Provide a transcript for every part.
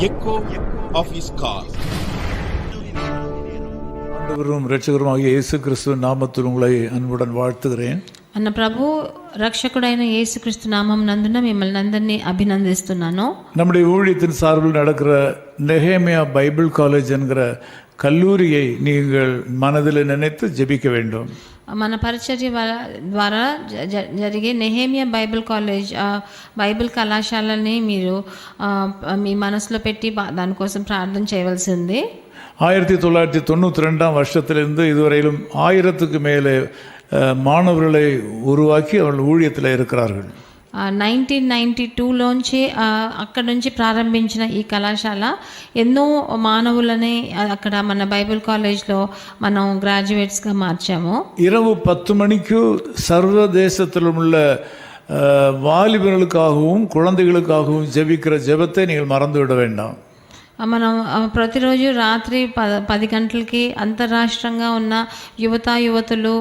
echo of his call. ஆண்டவரும் இரட்சகருமாகிய இயேசு கிறிஸ்துவின் நாமத்தில் உங்களை அன்புடன் வாழ்த்துகிறேன். మన ప్రభు రక్షకుడైన యేసుక్రీస్తు నామం నందున మిమ్మల్ని అందరినీ అభినందిస్తున్నాను. நம்முடைய ஊழியத்தின் சார்பில் நடக்கிற நெஹேமியா பைபிள் காலேஜ் என்கிற கல்லூரியை நீங்கள் மனதில் நினைத்து ஜெபிக்க வேண்டும். మన పరిచర్య ద్వారా జరిగే నెహేమియా బైబిల్ కాలేజ్ బైబిల్ కళాశాలని మీరు మీ మనసులో పెట్టి దానికోసం ప్రార్థన చేయవలసి ఉంది. 1992 வருஷத்திலிருந்து இதுவரையிலும் 1000க்கு மேலே மாணவர்களை உருவாக்கி அவர்கள் ஊழியத்தில் இருக்கிறார்கள். 1992లోంచి అక్కడ నుంచి ప్రారంభించిన ఈ కళాశాల ఎన్నో మానవులని అక్కడ మన బైబిల్ కాలేజ్లో మనం గ్రాడ్యుయేట్స్గా మార్చాము. இரவு 10 மணிக்கு சர்வதேசத்திலும் உள்ள வாலிபர்களுக்காகவும் குழந்தைகளுக்காகவும் ஜெபிக்கிற ஜெபத்தை நீங்கள் மறந்துவிட வேண்டாம். మనం ప్రతిరోజు రాత్రి 10 గంటలకి అంతర్రాష్ట్రంగా ఉన్న యువతులు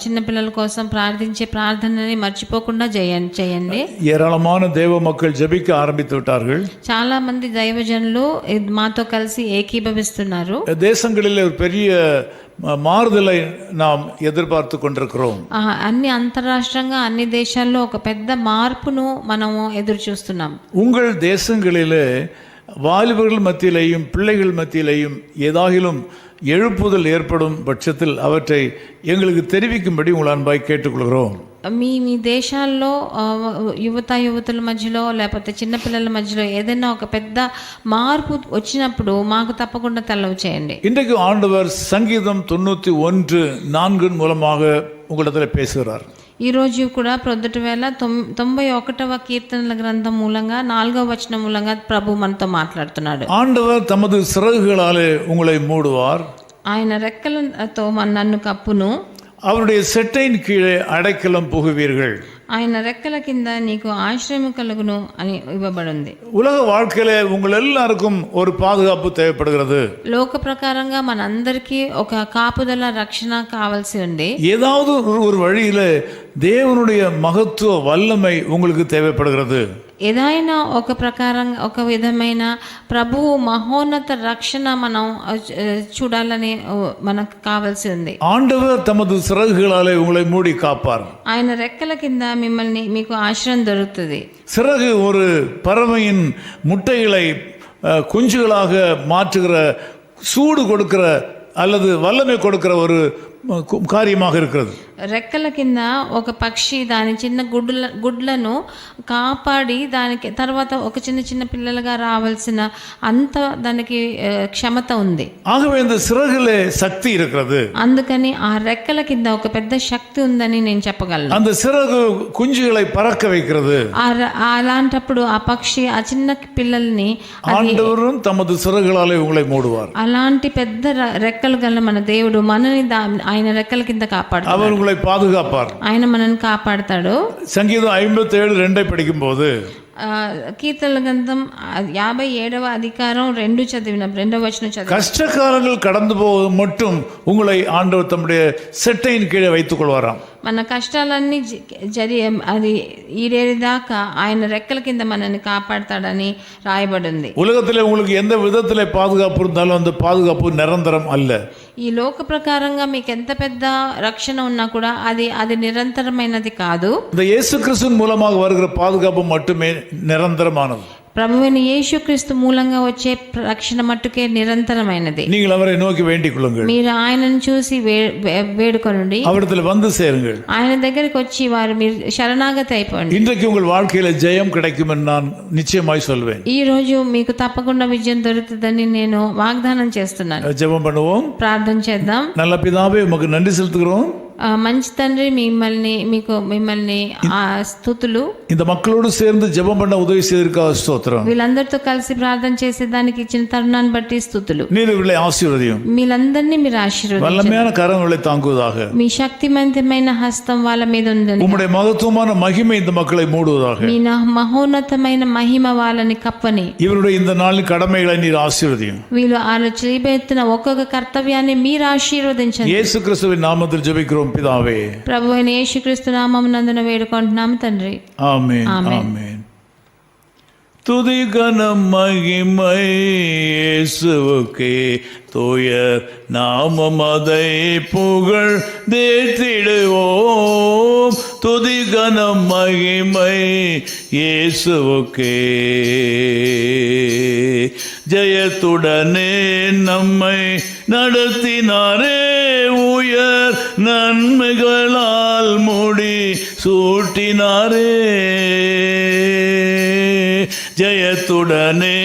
చిన్నపిల్లల కోసం ప్రార్థించే ప్రార్థనని మర్చిపోకుండా చేయండి. ஏராளமான தேவ மக்கள் ஜெபிக்க ஆரம்பித்து விட்டார்கள். చాలా మంది దైవజనులు మాతో కలిసి ఏకీభవిస్తున్నారు. தேசங்களில் ஒரு பெரிய மாறுதலை நாம் எதிர்பார்த்து கொண்டிருக்கிறோம். అన్ని అంతర్రాష్ట్రంగా అన్ని దేశాల్లో ఒక పెద్ద మార్పును మనం ఎదురు చూస్తున్నాం. உங்கள் தேசங்களிலே வாலிபர்கள் மத்தியிலேயும் பிள்ளைகள் மத்தியிலேயும் ஏதாகிலும் எழுப்புதல் ஏற்படும் பட்சத்தில் அவற்றை எங்களுக்கு தெரிவிக்கும்படி உங்கள் அன்பாய் கேட்டுக்கொள்கிறோம். మీ దేశాల్లో యువతుల మధ్యలో లేకపోతే చిన్నపిల్లల మధ్యలో ఏదైనా ఒక పెద్ద మార్పు వచ్చినప్పుడు మాకు తప్పకుండా తెలవ చేయండి. இன்றைக்கு ஆண்டவர் சங்கீதம் 91:4 மூலமாக உங்களிடத்தில் பேசுகிறார். ఈరోజు కూడా ప్రొద్దుట వేళ 91వ కీర్తనల గ్రంథం మూలంగా 4వ వచనం మూలంగా ప్రభు మనతో మాట్లాడుతున్నాడు. ஆண்டவர் தமது சிறகுகளாலே உங்களை மூடுவார், ఆయన రెక్కలతో నన్ను కప్పును, அவருடைய செட்டையின் கீழே அடைக்கலம் புகுவீர்கள், ఆయన రెక్కల కింద నీకు ఆశ్రయం కలుగును అని ఇవ్వబడింది. உலக வாழ்க்கையில உங்கள் எல்லாருக்கும் ஒரு பாதுகாப்பு தேவைப்படுகிறது. లోక ప్రకారంగా మనందరికీ ఒక కాపుదల రక్షణ కావాల్సి ఉంది. ஏதாவது ஒரு வழியில தேவனுடைய மகத்துவ வல்லமை உங்களுக்கு தேவைப்படுகிறது. ఏదైనా ఒక ప్రకారంగా ఒక విధమైన ప్రభువు మహోన్నత రక్షణ మనం చూడాలని మనకు కావాల్సి ఉంది. ஆண்டவர் தமது சிறகுகளாலே உங்களை மூடி காப்பார். ఆయన రెక్కల కింద మిమ్మల్ని మీకు ఆశ్రయం దొరుకుతుంది. சிறகு ஒரு பறவையின் முட்டைகளை குஞ்சுகளாக மாற்றுகிற, சூடு கொடுக்கிற அல்லது வல்லமை கொடுக்கிற ஒரு காரியமாக இருக்கிறது. రెక్కల కింద ఒక పక్షి దాని చిన్న గుడ్లను కాపాడి దానికి తర్వాత ఒక చిన్న పిల్లలుగా రావాల్సిన అంత దానికి క్షమత ఉంది. ஆகவே இந்த சிறகுலே சக்தி இருக்கிறது. అందుకని ఆ రెక్కల కింద ఒక పెద్ద శక్తి ఉందని నేను చెప్పగలను. அந்த சிறகு குஞ்சுகளை பறக்க வைக்கிறது. అలాంటప్పుడు ఆ పక్షి ఆ చిన్న పిల్లల్ని ஆண்டவரும் தமது சிறகுகளாலே உங்களை மூடுவார். అలాంటి పెద్ద రెక్కలు గల మన దేవుడు మనని ఆయన రెక్కల కింద కాపాడుతాడు. அவர் உங்களை பாதுகாப்பார். ఆయన మనల్ని కాపాడతాడు. சங்கீதம் 57:2 படிக்கும்போது కీర్తనల గ్రంథం 57వ అధికారం 2 వచనం చదివి, கஷ்டகாலங்கள் கடந்து போகும் மட்டும் உங்களை ஆண்டவர் தம்முடைய செட்டையின் கீழே வைத்துக் கொள்வாராம். మన కష్టాలన్నీ అది ఈడేదాకా ఆయన రెక్కల కింద మనల్ని కాపాడతాడని రాయబడింది. உலகத்திலே உங்களுக்கு எந்த விதத்திலே பாதுகாப்பு இருந்தாலும் அந்த பாதுகாப்பு நிரந்தரம் அல்ல. ఈ లోక ప్రకారంగా మీకు ఎంత పెద్ద రక్షణ ఉన్నా కూడా అది నిరంతరమైనది కాదు. இந்த இயேசு கிறிஸ்துவின் மூலமாக வருகிற பாதுகாப்பு மட்டுமே நிரந்தரமானது. ప్రభువైన యేసుక్రీస్తు మూలంగా వచ్చే రక్షణ మట్టుకే నిరంతరమైనది. நீங்கள் அவரை நோக்கி வேண்டிக் கொள்ளுங்கள். మీరు ఆయనను చూసి వేడుకొనండి, அவரிடத்தில் வந்து சேருங்கள். ఆయన దగ్గరికి వచ్చి మీరు శరణాగతి అయిపోండి. இன்றைக்கு உங்கள் வாழ்க்கையில ஜெயம் கிடைக்கும் என்று நான் நிச்சயமாய் சொல்வேன். ఈ రోజు మీకు తప్పకుండా విజయం దొరుకుతుందని నేను వాగ్దానం చేస్తున్నాను. ஜெபம் பண்ணுவோம், ప్రార్థన చేద్దాం. நல்ல பிதாவே உமக்கு நன்றி செலுத்துகிறோம். మంచి తండ్రి, మిమ్మల్ని స్తుతులు. இந்த மக்களோடு சேர்ந்து ஜெபம் பண்ண உதவி செய்திருக்க ஸ்தோத்திரம். వీళ్ళందరితో కలిసి ప్రార్థన చేసేదానికి ఇచ్చిన తరుణాన్ని బట్టి స్తుతులు. நீர் இவர்களை ஆசீர்வதியும், మీరందరినీ మీరు ఆశీర్వదించండి. வல்லமையான கரங்களை தாங்குவதாக, మీ శక్తివంతమైన హస్తం వాళ్ళ మీద ఉందని, உம்முடைய மகத்துவமான மகிமை இந்த மக்களை மூடுவதாக, మీ మహోన్నతమైన మహిమ వాళ్ళని కప్పని, இவருடைய இந்த நாளின் கடமைகளை நீர் ஆசீர்வதியும். వీళ్ళు చేయబోతున్న ఒక్కొక్క కర్తవ్యాన్ని మీరు ఆశీర్వదించండి. இயேசு கிறிஸ்துவின் நாமத்தில் ஜெபிக்கிறோம் பிதாவே. ప్రభువైన యేసుక్రీస్తు నామమునందున వేడుకుంటున్నాము తండ్రి. ஆமென். ஆமென். ஆமென். துதி கனம் மகிமை இயேசுவுக்கே, தூயர் நாமம் அதை புகழ் தேற்றிடுவோம். துதி கனம் மகிமை இயேசுவுக்கே. ஜெயத்துடனே நம்மை நடத்தினாரே, உயர் நன்மைகளால் முடி சூட்டினாரே. ஜெயத்துடனே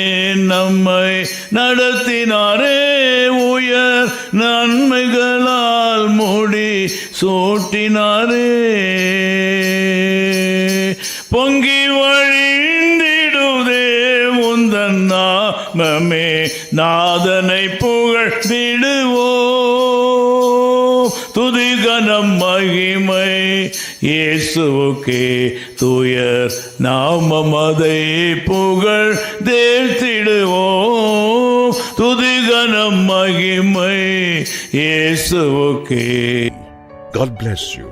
நம்மை நடத்தினாரே, உயர் நன்மைகளால் முடி சூட்டினாரே. பொங்கி வழிந்திடுதே உந்தன் நாமமே, நாதனை புகழ்ந்திடுவோம். துதி கனம் மகிமை இயேசுவுக்கே, தூயர் நாமம் அதை புகழ் தேற்றிடுவோம். துதி கனம் மகிமை இயேசுவுக்கே. God bless you.